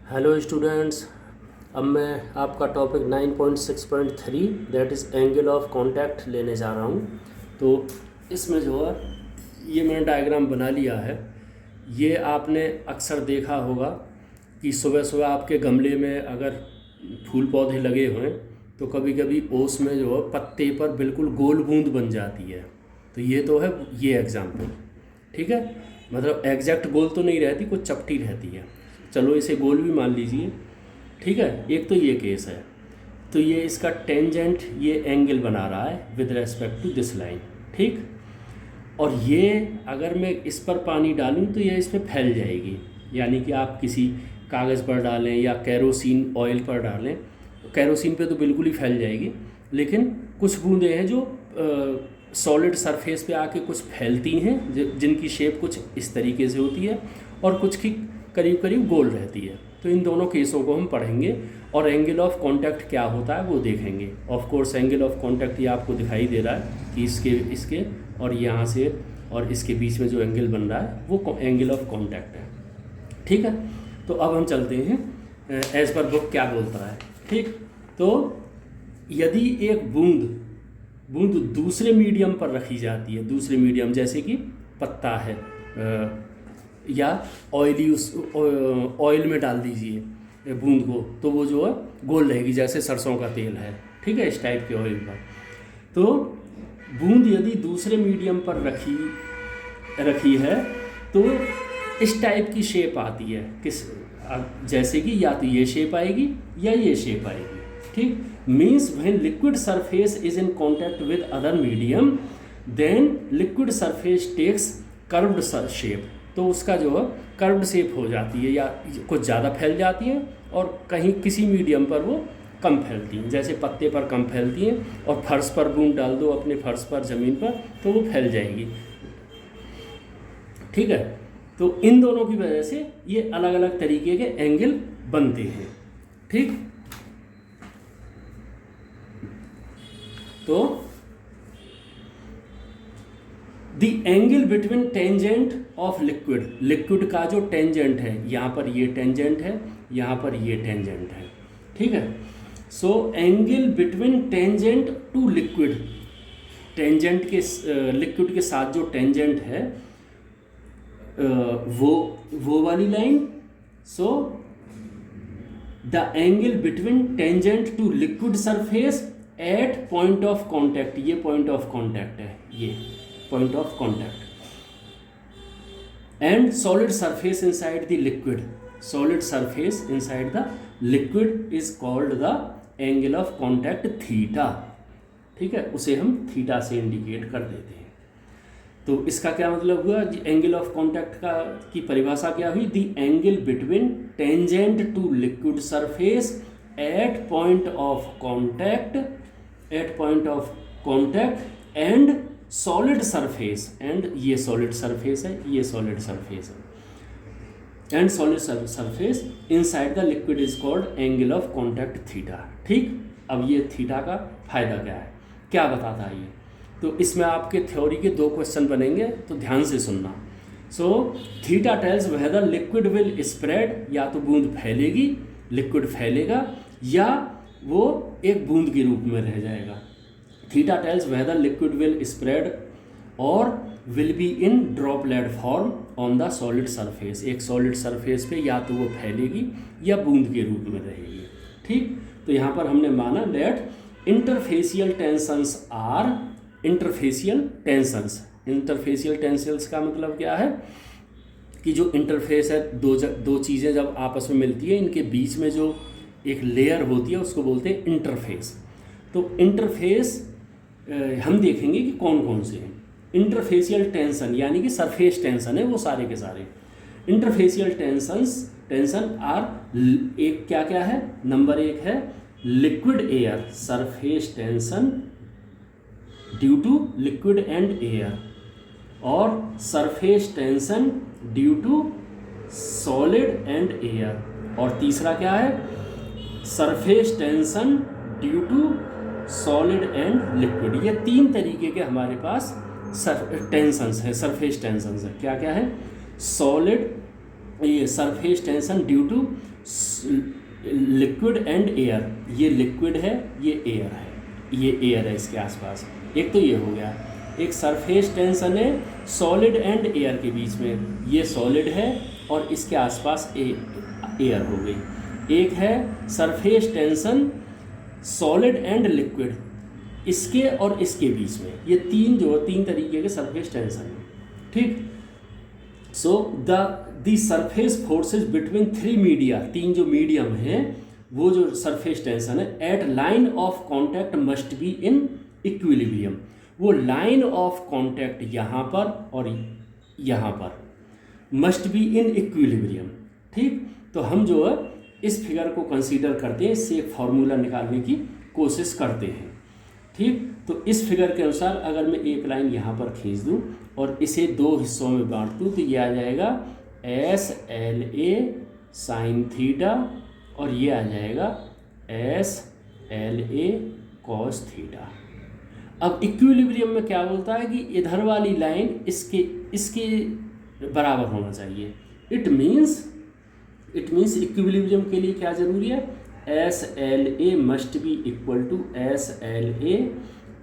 Hello students. अब मैं आपका topic 9.6.3 that is angle of contact लेने जा रहा हूँ। तो इसमें जो है ये मैंने डायग्राम बना लिया है। ये आपने अक्सर देखा होगा कि सुबह सुबह आपके गमले में अगर फूल पौधे लगे हुए तो कभी कभी ओस में जो है पत्ते पर बिल्कुल गोल बूंद बन जाती है। तो ये तो है ये एग्जाम्पल, ठीक है। मतलब एग्जैक्ट गोल तो नहीं रहती, कुछ चपटी रहती है। चलो इसे गोल भी मान लीजिए, ठीक है। एक तो ये केस है। तो ये इसका टेंजेंट ये एंगल बना रहा है with respect to this line, ठीक। और ये अगर मैं इस पर पानी डालूं तो ये इस पर फैल जाएगी, यानी कि आप किसी कागज़ पर डालें या केरोसिन ऑयल पर डालें। केरोसिन पे तो बिल्कुल ही फैल जाएगी, लेकिन कुछ बूंदें हैं जो सॉलिड सरफेस पे आके कुछ फैलती हैं, जिनकी शेप कुछ इस तरीके से होती है और कुछ की करीब करीब गोल रहती है। तो इन दोनों केसों को हम पढ़ेंगे और एंगल ऑफ कांटेक्ट क्या होता है वो देखेंगे। Of course angle of contact ये आपको दिखाई दे रहा है कि इसके और यहाँ से और इसके बीच में जो एंगल बन रहा है वो एंगल ऑफ कांटेक्ट है, ठीक है। तो अब हम चलते हैं एज पर बुक क्या बोलता है, ठीक। तो यदि एक बूंद दूसरे मीडियम पर रखी जाती है, दूसरे मीडियम जैसे कि पत्ता है या ऑयल में डाल दीजिए बूंद को, तो वो जो है गोल रहेगी, जैसे सरसों का तेल है, ठीक है, इस टाइप के ऑयल पर। तो बूंद यदि दूसरे मीडियम पर रखी है तो इस टाइप की शेप आती है, जैसे कि या तो ये शेप आएगी या ये शेप आएगी, ठीक। Means when liquid surface is in contact with other medium then liquid surface takes curved shape. तो उसका जो है कर्व्ड शेप हो जाती है, या कुछ ज़्यादा फैल जाती है और कहीं किसी मीडियम पर वो कम फैलती हैं, जैसे पत्ते पर कम फैलती हैं। और फर्श पर बूंद डाल दो अपने फर्श पर, ज़मीन पर, तो वो फैल जाएगी, ठीक है। तो इन दोनों की वजह से ये अलग अलग तरीके के एंगल बनते हैं, ठीक। तो the angle between tangent of liquid का जो टेंजेंट है, यहाँ पर ये टेंजेंट है, यहाँ पर ये टेंजेंट है, ठीक है। So angle between tangent to liquid, tangent के लिक्विड के साथ जो टेंजेंट है वो वाली line. So the angle between tangent to liquid surface at point of contact, ये पॉइंट ऑफ कॉन्टैक्ट है, ये point of contact, and solid surface inside the liquid, solid surface inside the liquid is called the angle of contact theta, ठीक है। उसे हम theta से indicate कर देते हैं। तो इसका क्या मतलब हुआ, एंगल ऑफ कॉन्टैक्ट की परिभाषा क्या हुई, the angle between tangent to liquid surface at point of contact and solid surface, and ये सॉलिड सरफेस है, ये सॉलिड सरफेस है, and solid surface inside the liquid is called angle of contact theta, ठीक। अब ये theta का फायदा क्या है, क्या बताता है ये। तो इसमें आपके थ्योरी के 2 क्वेश्चन बनेंगे, तो ध्यान से सुनना। So theta tells whether liquid will spread, या तो बूंद फैलेगी, लिक्विड फैलेगा, या वो एक बूंद के रूप में रह जाएगा। Theta tells whether liquid will spread और will be in droplet form on the solid surface, एक सॉलिड सरफेस पे या तो वो फैलेगी या बूंद के रूप में रहेगी, ठीक। तो यहाँ पर हमने माना that interfacial tensions are interfacial tensions का मतलब क्या है कि जो इंटरफेस है, दो चीज़ें जब आपस में मिलती है, इनके बीच में जो एक लेयर होती है उसको बोलते हैं इंटरफेस। तो इंटरफेस हम देखेंगे कि कौन कौन से हैं। इंटरफेशियल टेंशन यानी कि सरफेस टेंशन है वो सारे के सारे। इंटरफेशियल टेंशन आर एक क्या क्या है, नंबर 1 है liquid air, surface tension due to liquid and air, और surface tension due to solid and air, और तीसरा क्या है surface tension due to solid and liquid. ये 3 तरीके के हमारे पास टेंशंस है, सरफेस टेंशंस है। क्या क्या है, सॉलिड ये surface tension due to liquid and air, ये लिक्विड है, ये एयर है, ये एयर है इसके आसपास। एक तो ये हो गया, एक सरफेस टेंशन है सॉलिड एंड एयर के बीच में, ये सॉलिड है और इसके आसपास एयर हो गई। एक है surface tension solid and liquid, इसके और इसके बीच में, ये तीन जो तीन तरीके के सरफेस टेंशन है, ठीक। So the surface forces between three media, तीन जो मीडियम है वो जो सरफेस टेंशन है at line of contact must be in equilibrium, वो लाइन ऑफ कॉन्टैक्ट यहाँ पर और यहाँ पर मस्ट बी इन इक्विलिब्रियम, ठीक। तो हम जो है इस फिगर को कंसीडर करते हैं, इससे एक फार्मूला निकालने की कोशिश करते हैं, ठीक। तो इस फिगर के अनुसार अगर मैं एक लाइन यहाँ पर खींच दूँ और इसे दो हिस्सों में बांट दूँ तो ये आ जाएगा SLA साइन थीटा और ये आ जाएगा SLA कॉस थीटा। अब इक्विलिब्रियम में क्या बोलता है कि इधर वाली लाइन इसके बराबर होना चाहिए। इट मीन्स इक्विलिब्रियम के लिए क्या जरूरी है, SLA must be equal to SLA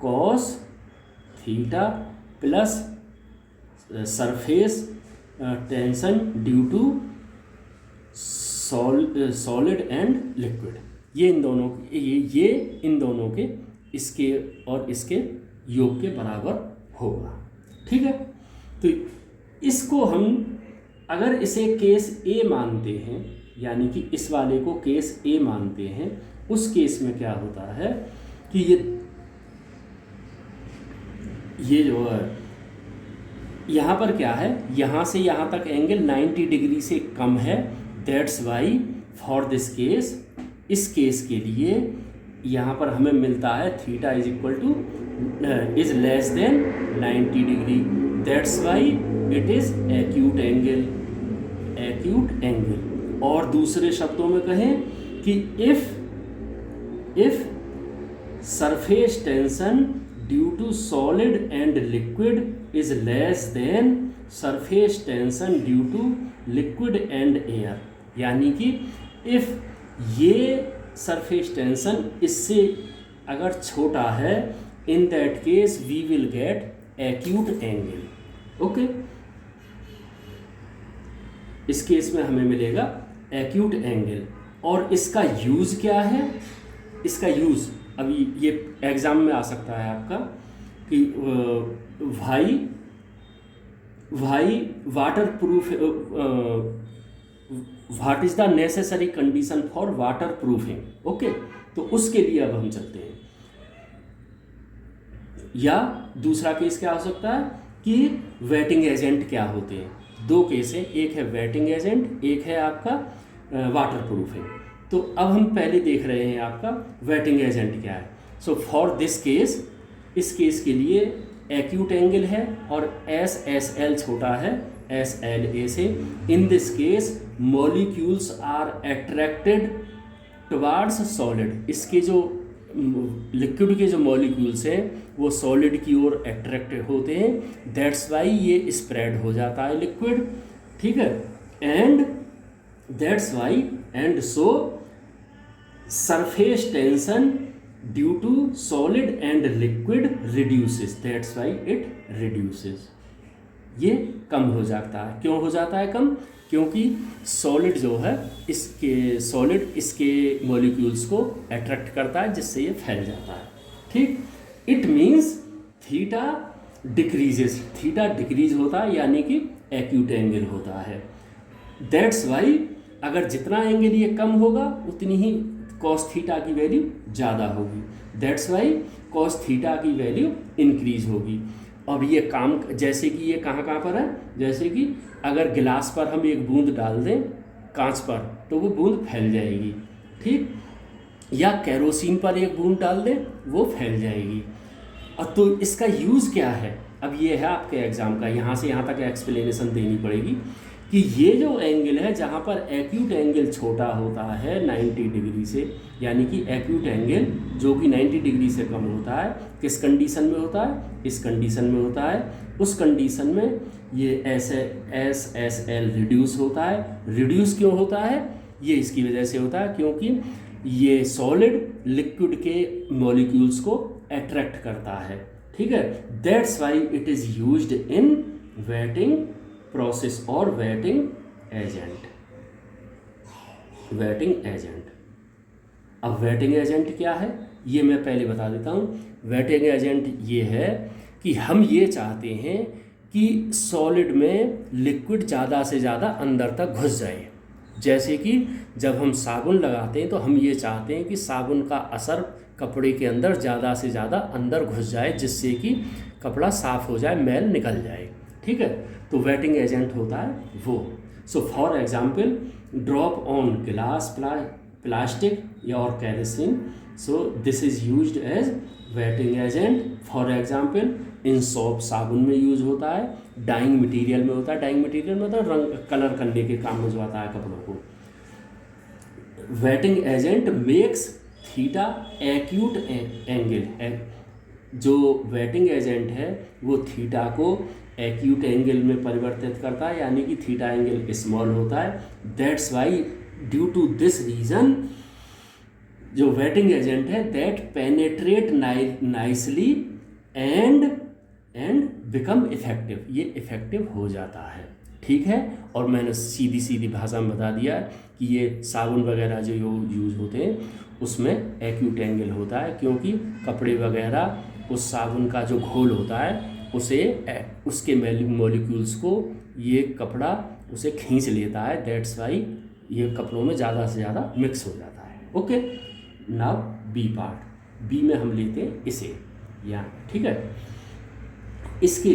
cos theta plus surface tension due to solid and liquid, ये इन दोनों के इसके और इसके योग के बराबर होगा, ठीक है। तो इसको हम अगर इसे केस ए मानते हैं, यानी कि इस वाले को केस ए मानते हैं, उस केस में क्या होता है कि ये जो है यहाँ पर क्या है, यहाँ से यहाँ तक एंगल 90 डिग्री से कम है, that's why for this case, इस केस के लिए यहाँ पर हमें मिलता है theta is equal to is less than 90 degree, that's why it is acute angle. और दूसरे शब्दों में कहें कि if surface tension due to solid and liquid is less than surface tension due to liquid and air, यानी कि if ये surface tension इससे अगर छोटा है, in that case we will get acute angle, okay. इस केस में हमें मिलेगा एक्यूट एंगल। और इसका यूज़ क्या है, इसका यूज़ अभी ये एग्ज़ाम में आ सकता है आपका कि Y water proof, what is the necessary condition for water proofing, okay. तो उसके लिए अब हम चलते हैं। या दूसरा केस क्या हो सकता है कि वेटिंग एजेंट क्या होते हैं, दो केस है, एक है वेटिंग एजेंट, एक है आपका वाटर प्रूफिंग। तो अब हम पहले देख रहे हैं आपका वेटिंग एजेंट क्या है। सो फॉर दिस केस, इस केस के लिए एक्यूट एंगल है और SL छोटा है SLA से। In this case molecules are attracted towards solid, इसके जो लिक्विड के जो मॉलिक्यूल्स हैं वो सॉलिड की ओर अट्रैक्टेड होते हैं, दैट्स वाई ये स्प्रेड हो जाता है लिक्विड, ठीक है। And that's why and so surface tension due to solid and liquid reduces, that's why it reduces, ये कम हो जाता है। क्यों हो जाता है कम, क्योंकि सॉलिड जो है इसके मॉलिक्यूल्स को अट्रैक्ट करता है, जिससे ये फैल जाता है, ठीक। It means theta decreases, theta decrease होता है, यानी कि एक्यूट एंगल होता है। दैट्स वाई अगर जितना एंगल ये कम होगा उतनी ही कॉस थीटा की वैल्यू ज़्यादा होगी, दैट्स वाई कॉस थीटा की वैल्यू इंक्रीज होगी। अब ये काम जैसे कि ये कहाँ पर है, जैसे कि अगर गिलास पर हम एक बूंद डाल दें कांच पर तो वो बूंद फैल जाएगी, ठीक। या केरोसिन पर एक बूंद डाल दें वो फैल जाएगी। अब तो इसका यूज़ क्या है, अब ये है आपके एग्ज़ाम का, यहाँ से यहाँ तक एक्सप्लेनेशन देनी पड़ेगी कि ये जो एंगल है जहाँ पर एक्यूट एंगल छोटा होता है 90 डिग्री से, यानी कि एक्यूट एंगल जो कि 90 डिग्री से कम होता है, किस कंडीशन में होता है, इस कंडीशन में होता है उस कंडीशन में ये SSL रिड्यूस होता है। रिड्यूस क्यों होता है? ये इसकी वजह से होता है क्योंकि ये सॉलिड लिक्विड के मॉलिक्यूल्स को अट्रैक्ट करता है, ठीक है। That's why it is used in waiting process और वेटिंग एजेंट। वेटिंग एजेंट, अब वेटिंग एजेंट क्या है ये मैं पहले बता देता हूँ। वेटिंग एजेंट ये है कि हम ये चाहते हैं कि सॉलिड में लिक्विड ज़्यादा से ज़्यादा अंदर तक घुस जाए। जैसे कि जब हम साबुन लगाते हैं तो हम ये चाहते हैं कि साबुन का असर कपड़े के अंदर ज़्यादा से ज़्यादा अंदर घुस जाए, जिससे कि कपड़ा साफ़ हो जाए, मैल निकल जाए, ठीक है। तो वेटिंग एजेंट होता है वो। So for example drop on glass, plastic या और kerosene, so this is used as wetting agent. For example in soap, साबुन में यूज होता है, डाइंग मटेरियल में होता है। डाइंग मटेरियल में मतलब रंग कलर करने के काम में जो आता है कपड़ों को। Waiting agent makes theta acute angle. जो वेटिंग एजेंट है वो थीटा को एक्यूट एंगल में परिवर्तित करता है, यानी कि थीटा एंगल स्मॉल होता है। That's why due to this reason जो वेटिंग एजेंट है that penetrate nicely and become effective, ये इफेक्टिव हो जाता है, ठीक है। और मैंने सीधी सीधी भाषा में बता दिया कि ये साबुन वगैरह जो यूज़ होते हैं उसमें एक्यूट एंगल होता है, क्योंकि कपड़े वगैरह उस साबुन का जो घोल होता है उसे उसके मॉलिक्यूल्स को ये कपड़ा उसे खींच लेता है। दैट्स वाई ये कपड़ों में ज़्यादा से ज़्यादा मिक्स हो जाता है। Okay, now B part. B में हम लेते हैं इसे यहाँ, ठीक है। इसके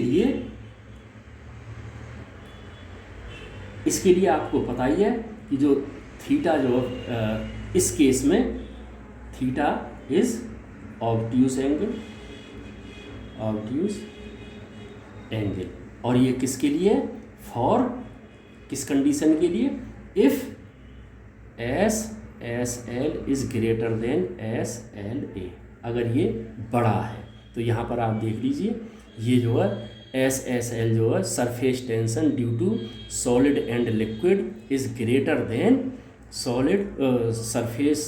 लिए आपको पता ही है कि जो थीटा जो इस केस में थीटा इज ऑब्ट्यूज एंगल, और ये किसके लिए? फॉर किस कंडीशन के लिए? If SSL is greater then SLA, अगर ये बड़ा है। तो यहाँ पर आप देख लीजिए ये जो है SSL जो है surface tension due to solid and liquid is greater than solid surface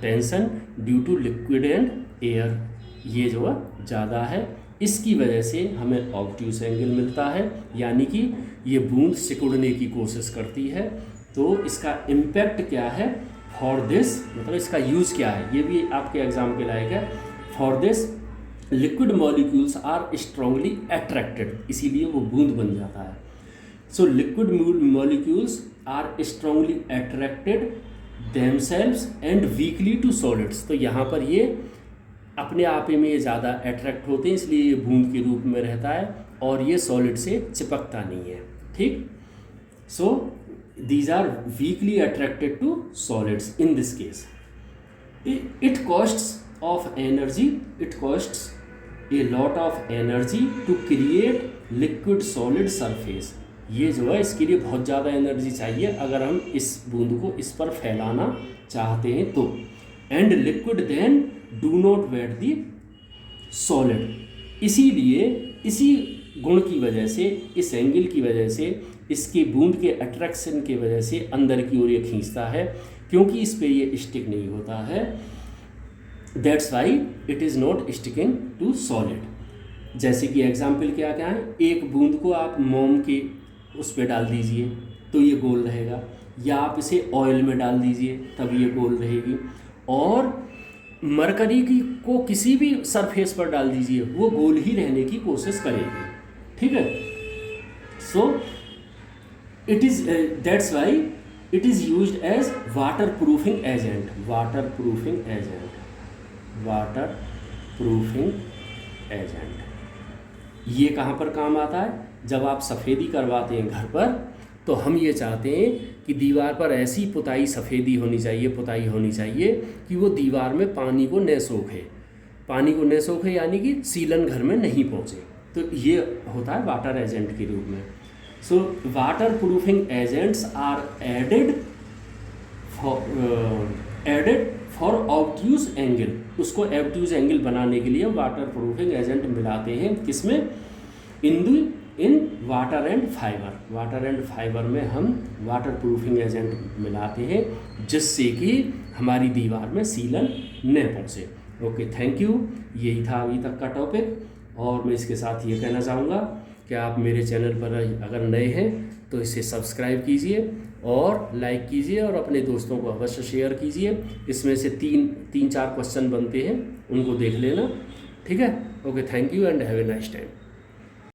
tension due to liquid and air, ये जो है ज़्यादा है। इसकी वजह से हमें ऑब्ट्यूज एंगल मिलता है, यानी कि ये बूंद सिकुड़ने की कोशिश करती है। तो इसका इम्पैक्ट क्या है फॉर दिस, मतलब इसका यूज़ क्या है, ये भी आपके एग्जाम के लायक है। For this liquid molecules are strongly attracted, इसीलिए वो बूंद बन जाता है। So liquid molecules are strongly attracted themselves and weakly to solids. तो यहाँ पर ये अपने आप ही में ये ज़्यादा अट्रैक्ट होते हैं, इसलिए ये बूंद के रूप में रहता है और ये सॉलिड से चिपकता नहीं है, ठीक। सो these are weakly attracted to solids in this case. It costs a lot of energy to create liquid solid surface. ये जो है इसके लिए बहुत ज़्यादा एनर्जी चाहिए अगर हम इस बूंद को इस पर फैलाना चाहते हैं तो। And liquid then do not wet the solid, इसीलिए इसी गुण की वजह से, इस एंगल की वजह से, इसके बूंद के अट्रैक्शन की वजह से अंदर की ओर ये खींचता है, क्योंकि इस पे ये स्टिक नहीं होता है। That's why it is not sticking to solid. जैसे कि एग्जाम्पल क्या क्या है, एक बूंद को आप मोम के उस पर डाल दीजिए तो ये गोल रहेगा, या आप इसे ऑयल में डाल दीजिए तब ये गोल रहेगी, और मरकरी की को किसी भी सरफेस पर डाल दीजिए वो गोल ही रहने की कोशिश करेगी, ठीक है। सो it is that's why it is used as waterproofing agent। ये कहाँ पर काम आता है? जब आप सफ़ेदी करवाते हैं घर पर, तो हम ये चाहते हैं कि दीवार पर ऐसी पुताई सफ़ेदी होनी चाहिए, पुताई होनी चाहिए कि वो दीवार में पानी को न सोखे, यानी कि सीलन घर में नहीं पहुँचे। तो ये होता है वाटर एजेंट के रूप में। So waterproofing agents are added for obtuse angle। उसको obtuse angle बनाने के लिए वाटरप्रूफिंग एजेंट मिलाते हैं, किसमें? In water and fibre. Water and fibre में हम वाटर प्रूफिंग एजेंट मिलाते हैं जिससे कि हमारी दीवार में सीलन न पहुँचे। Okay, thank you. यही था अभी तक का टॉपिक। और मैं इसके साथ ये कहना चाहूँगा कि आप मेरे चैनल पर अगर नए हैं तो इसे सब्सक्राइब कीजिए और लाइक कीजिए और अपने दोस्तों को अवश्य शेयर कीजिए। इसमें से तीन चार क्वेश्चन बनते हैं, उनको देख लेना। ठीक है, okay, thank you and have a nice time.